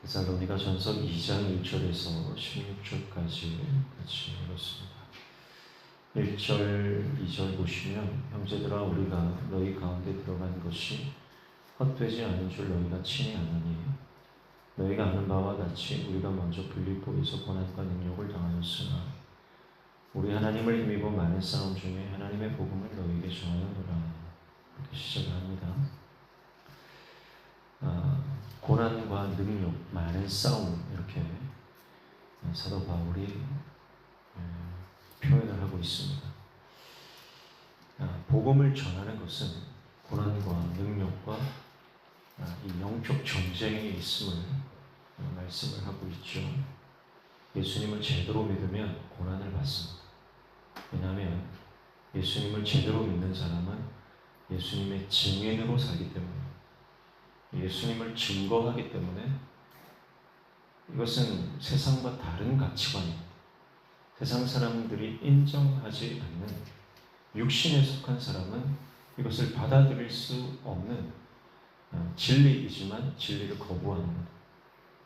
데살로니가 전서 2장 1절에서 16절까지 같이 읽었습니다. 1절, 2절 보시면 형제들아 우리가 너희 가운데 들어간 것이 헛되지 않은 줄 너희가 친히 아느니 너희가 아는 바와 같이 우리가 먼저 빌립보에서 고난과 능력을 당하였으나 우리 하나님을 힘입어 많은 싸움 중에 하나님의 복음을 너희에게 전하였노라. 이렇게 시작을 합니다. 고난과 능력, 많은 싸움 이렇게 사도 바울이 표현을 하고 있습니다. 복음을 전하는 것은 고난과 능력과 이 영적 전쟁이 있음을 말씀을 하고 있죠. 예수님을 제대로 믿으면 고난을 받습니다. 왜냐하면 예수님을 제대로 믿는 사람은 예수님의 증인으로 살기 때문에 예수님을 증거하기 때문에 이것은 세상과 다른 가치관입니다. 세상 사람들이 인정하지 않는 육신에 속한 사람은 이것을 받아들일 수 없는 진리이지만 진리를 거부하는 것.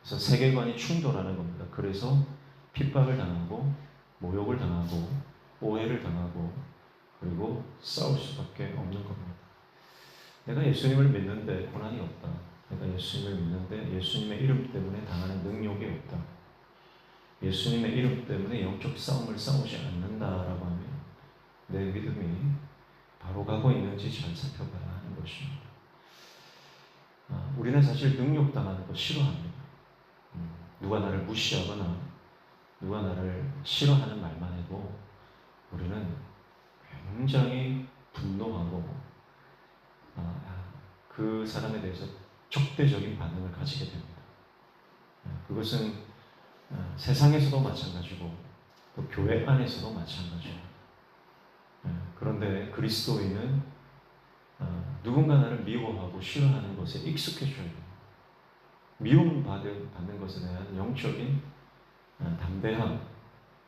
그래서 세계관이 충돌하는 겁니다. 그래서 핍박을 당하고 모욕을 당하고 오해를 당하고 그리고 싸울 수밖에 없는 겁니다. 내가 예수님을 믿는데 고난이 없다. 내가 예수님을 믿는데 예수님의 이름 때문에 당하는 능력이 없다. 예수님의 이름 때문에 영적 싸움을 싸우지 않는다라고 하면 내 믿음이 바로 가고 있는지 잘 살펴봐야 하는 것입니다. 우리는 사실 능욕당하는 거 싫어합니다. 누가 나를 무시하거나 누가 나를 싫어하는 말만 해도 우리는 굉장히 분노하고 그 사람에 대해서 적대적인 반응을 가지게 됩니다. 그것은 세상에서도 마찬가지고 또 교회 안에서도 마찬가지예요. 그런데 그리스도인은 누군가 나를 미워하고 싫어하는 것에 익숙해져야 돼요. 미움받는 것에 대한 영적인 담대함,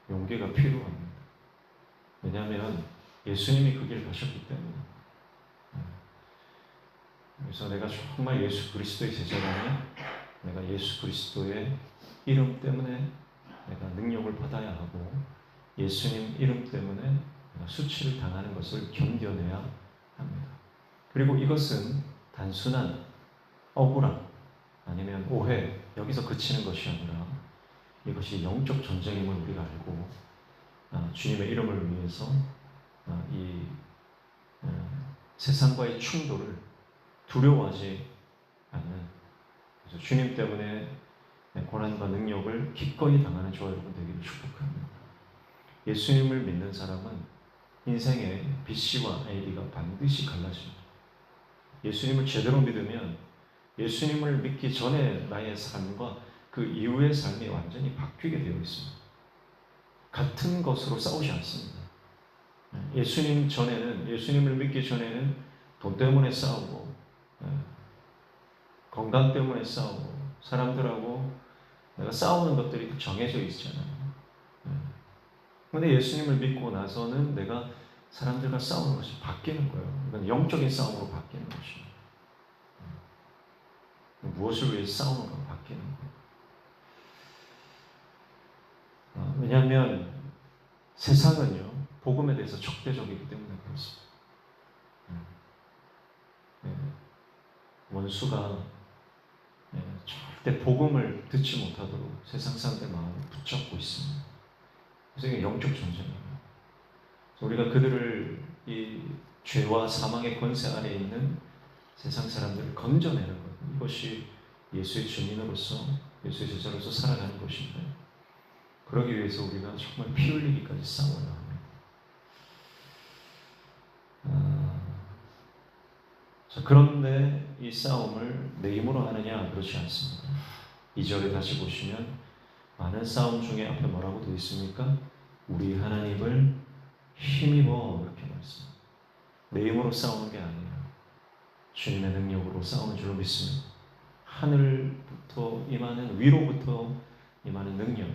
용기가 필요합니다. 왜냐하면 예수님이 그 길을 가셨기 때문에. 그래서 내가 정말 예수 그리스도의 제자라면 내가 예수 그리스도의 이름 때문에 내가 능력을 받아야 하고 예수님 이름 때문에 내가 수치를 당하는 것을 견뎌내야 합니다. 그리고 이것은 단순한 억울함 아니면 오해 여기서 그치는 것이 아니라 이것이 영적 전쟁임을 우리가 알고 주님의 이름을 위해서 이 세상과의 충돌을 두려워하지 않는, 그래서 주님 때문에 고난과 능력을 기꺼이 당하는 저와 여러분 되기를 축복합니다. 예수님을 믿는 사람은 인생의 BC와 AB가 반드시 갈라집니다. 예수님을 제대로 믿으면 예수님을 믿기 전에 나의 삶과 그 이후의 삶이 완전히 바뀌게 되어 있습니다. 같은 것으로 싸우지 않습니다. 예수님을 믿기 전에는 돈 때문에 싸우고 건강 때문에 싸우고 사람들하고 내가 싸우는 것들이 정해져 있잖아요. 그런데 예수님을 믿고 나서는 내가 사람들과 싸우는 것이 바뀌는 거예요. 이건 영적인 싸움으로 바뀌는 것입니다. 무엇을 위해 싸우는가 바뀌는 거예요. 왜냐하면 세상은요 복음에 대해서 적대적이기 때문에 그렇습니다. 원수가 절대 복음을 듣지 못하도록 세상 사람들의 마음을 붙잡고 있습니다. 그래서 이게 영적 전쟁이에요. 우리가 그들을 이 죄와 사망의 권세 아래 있는 세상 사람들을 건져내는 것, 이것이 예수의 증인으로서 예수의 제자로서 살아가는 것인데 그러기 위해서 우리가 정말 피 흘리기까지 싸워야 합니다. 그런데 이 싸움을 내 힘으로 하느냐? 그렇지 않습니다. 2절에 다시 보시면 많은 싸움 중에 앞에 뭐라고 되어 있습니까? 우리 하나님을 힘입어 이렇게 말씀합니다. 내 힘으로 싸우는 게 아니에요. 주님의 능력으로 싸우는 줄로 믿습니다. 하늘부터 임하는 위로부터 임하는 능력,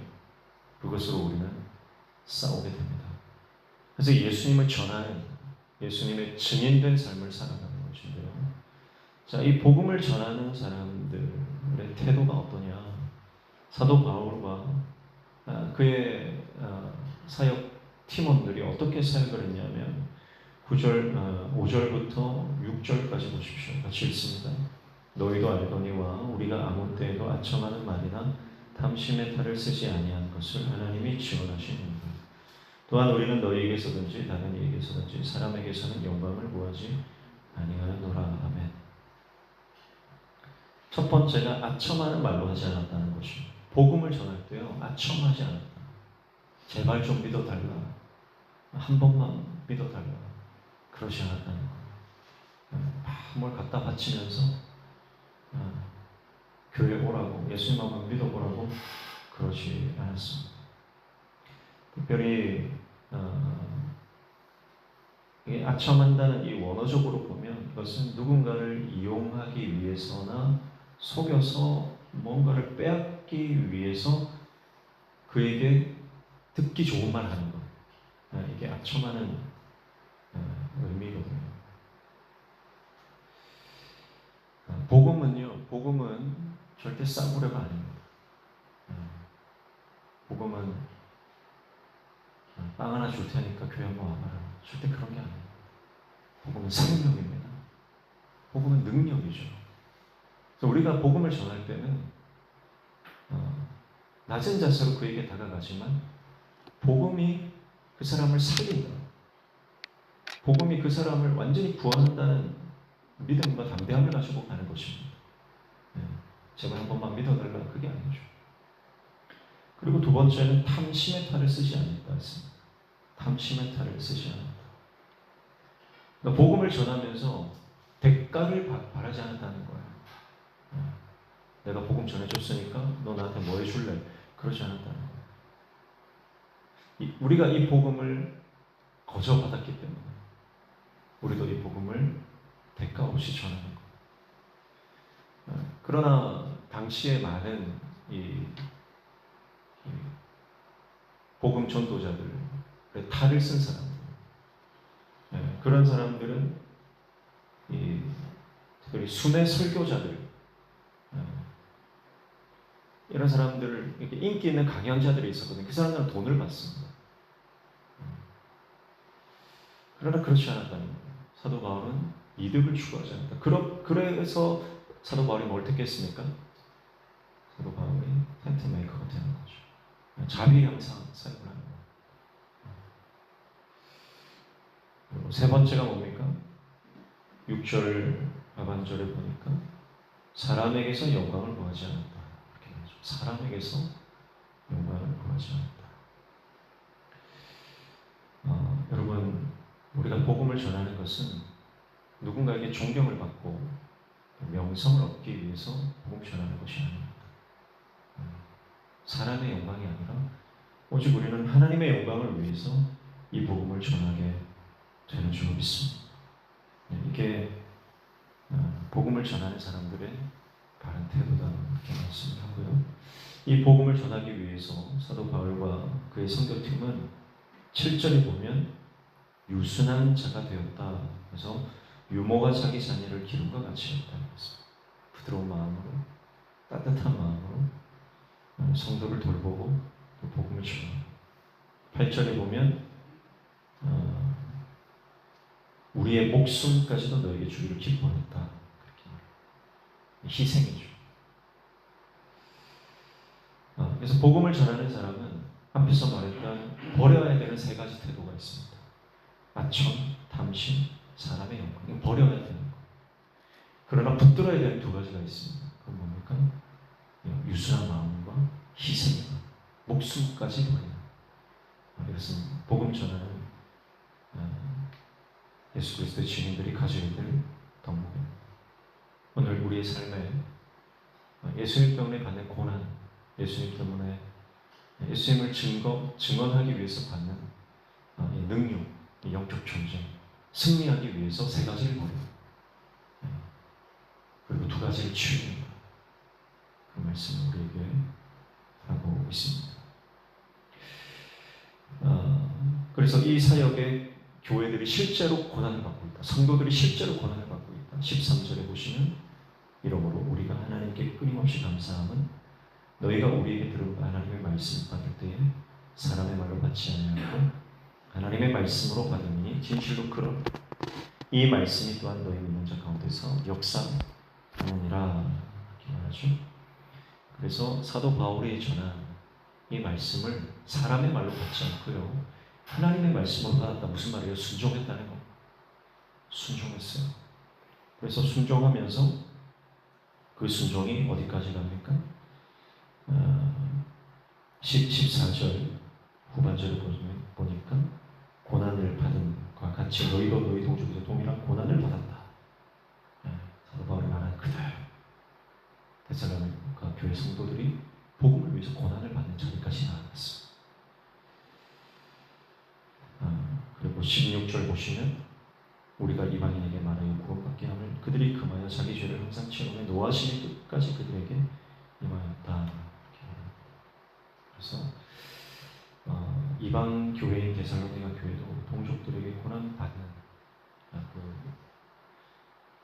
그것으로 우리는 싸우게 됩니다. 그래서 예수님을 전하는 예수님의 증인된 삶을 살아가는 것인데요. 자, 이 복음을 전하는 사람들의 태도가 어떠냐? 사도 바울과 그의 사역 팀원들이 어떻게 사역을 했냐면 5절부터 6절까지 보십시오. 같이 읽습니다. 너희도 알거니와 우리가 아무 때에도 아첨하는 말이나 탐심의 탈을 쓰지 아니한 것을 하나님이 지원하시는가. 또한 우리는 너희에게서든지 다른 이에게서든지 사람에게서는 영광을 구하지 아니하노라. 아멘. 첫 번째가 아첨하는 말로 하지 않았다는 것입니다. 복음을 전할 때요, 아첨하지 않았다. 제발 좀 믿어달라. 한 번만 믿어달라. 그러지 않았다는 거예요. 뭘 갖다 바치면서 교회 오라고, 예수님만 믿어보라고 그러지 않았습니다. 특별히 아첨한다는 이 원어적으로 보면 이것은 누군가를 이용하기 위해서나 속여서 뭔가를 빼앗기 위해서 그에게 듣기 좋은 말 하는 것. 이게 아첨하는 의미거든요. 복음은 절대 싸구려가 아닙니다. 복음은 빵 하나 줄 테니까 교회 한번 와봐라. 절대 그런 게 아닙니다. 복음은 생명입니다. 복음은 능력이죠. 그래서 우리가 복음을 전할 때는 낮은 자세로 그에게 다가가지만 복음이 그 사람을 살린다. 복음이 그 사람을 완전히 구원한다는 믿음과 담대함을 가지고 가는 것입니다. 제발 한 번만 믿어달라. 그게 아니죠. 그리고 두 번째는 탐심의 탈을 쓰지 않았다 했습니다. 탐심의 탈을 쓰지 않았다. 그러니까 복음을 전하면서 대가를 바라지 않았다는 거예요. 내가 복음 전해줬으니까 너 나한테 뭐 해줄래? 그러지 않았다는 거예요. 우리가 이 복음을 거저 받았기 때문에 우리도 이 복음을 대가 없이 전하는 거예요. 그러나 당시에 많은 이 복음 전도자들, 탈을 쓴 사람들, 그런 사람들은 특별히 순회 설교자들, 이런 사람들을 이렇게 인기 있는 강연자들이 있었거든요. 그 사람들은 돈을 받습니다. 그러나 그렇지 않았다는 거예요. 사도 바울은 이득을 추구하지 않았다. 그래서 사도 바울이 뭘 택했습니까? 사도 바울이 텐트 메이커가 되는 거죠. 자비 항상 사역을 하는 거예요. 그리고 세 번째가 뭡니까? 6절 하반절에 보니까 사람에게서 영광을 구하지 않았다. 이렇게 말하죠. 사람에게서 영광을 구하지 않았다. 여러분, 우리가 복음을 전하는 것은 누군가에게 존경을 받고 명성을 얻기 위해서 복음 전하는 것이 아닙니다. 사람의 영광이 아니라 오직 우리는 하나님의 영광을 위해서 이 복음을 전하게 되는 줄 믿습니다. 이게 복음을 전하는 사람들의 바른 태도다 이렇게 말씀하고요. 이 복음을 전하기 위해서 사도 바울과 그의 선교팀은 7절에 보면 유순한 자가 되었다. 그래서 유모가 자기 자녀를 기름과 같이 했다는 것입니다. 부드러운 마음으로, 따뜻한 마음으로 성도를 돌보고 또 복음을 전합니다. 8절에 보면 우리의 목숨까지도 너에게 주기를 기뻐했다. 그렇게 말합니다. 희생이죠. 그래서 복음을 전하는 사람은 앞에서 말했던 버려야 되는 세 가지 태도가 있습니다. 아첨, 탐심, 사람의 영광. 이거 버려야 되는 거예요. 그러나 붙들어야 되는 두 가지가 있습니다. 그건 뭡니까? 유순한 마음과 희생과 목숨까지 버리는. 이것은 복음 전하는 예수 그리스도의 증인들이 가져야 될 덕목입니다. 오늘 우리의 삶에 예수님 때문에 받는 고난, 예수님 때문에 예수님을 증언하기 위해서 받는 이 능력, 이 영적 전쟁, 승리하기 위해서 세 가지를 버려요. 그리고 두 가지를 치웁니다. 그 말씀을 우리에게 하고 있습니다. 그래서 이 사역에 교회들이 실제로 고난을 받고 있다. 성도들이 실제로 고난을 받고 있다. 13절에 보시면 이러므로 우리가 하나님께 끊임없이 감사함은 너희가 우리에게 들은 하나님의 말씀을 받을 때에 사람의 말로 받지 아니하고 하나님의 말씀으로 받으니 진실로 그런 이 말씀이 또한 너희 믿는 자 가운데서 역사하느니라 이렇게 말하죠. 그래서 사도 바울이 전한 이 말씀을 사람의 말로 받지 않고요, 하나님의 말씀으로 받았다. 무슨 말이에요? 순종했다는 거. 순종했어요. 그래서 순종하면서 그 순종이 어디까지 갑니까? 14절 후반절을 보니까 고난을 받은 과 같이 너희도 너희 동족에서 동일한 고난을 받았다. 사도 바울이 말하는 그대로 데살로니가 교회 성도들이 복음을 위해서 고난을 받는 자리까지 나아갔어. 그리고 16절 보시면 우리가 이방인에게 말하여 구원받게 하면 그들이 금하여 자기 죄를 항상 체험해 노하심이 끝까지 그들에게 임하였다. 그래서 이방 교회인 데살로니가 교회도 동족들에게 고난 받는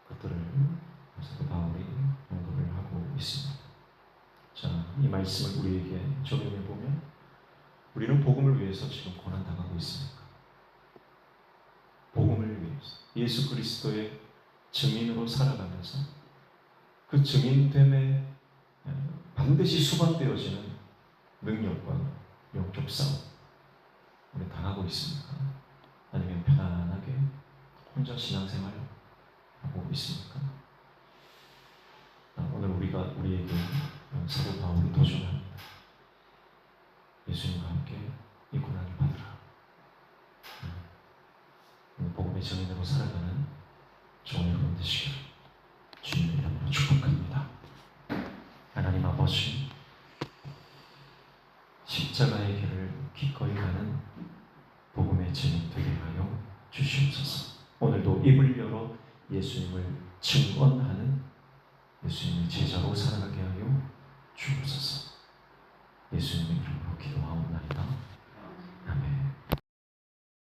그것들을 사도 바울이 언급을 하고 있습니다. 자, 이 말씀을 우리에게 적용해 보면 우리는 복음을 위해서 지금 고난 당하고 있습니까? 복음을 위해서 예수 그리스도의 증인으로 살아가면서 그 증인됨에 반드시 수반되어지는 능력과 영적 싸움 우리 당하고 있습니까? 아니면 편안하게 혼자 신앙생활 하고 있습니까? 오늘 우리에게 사도 바울이 도전합니다. 예수님과 함께 이 고난을 받으라. 복음의 증인으로 살아가는 저와 여러분 되시기를 주님의 이름으로 축복합니다. 하나님 아버지, 십자가의 길을 기꺼이 가는 복음의 증인 되게 하여 주시옵소서. 오늘도 입을 열어 예수님을 증언하는 예수님의 제자로 살아가게 하여 주옵소서. 예수님의 이름으로 기도하옵나이다.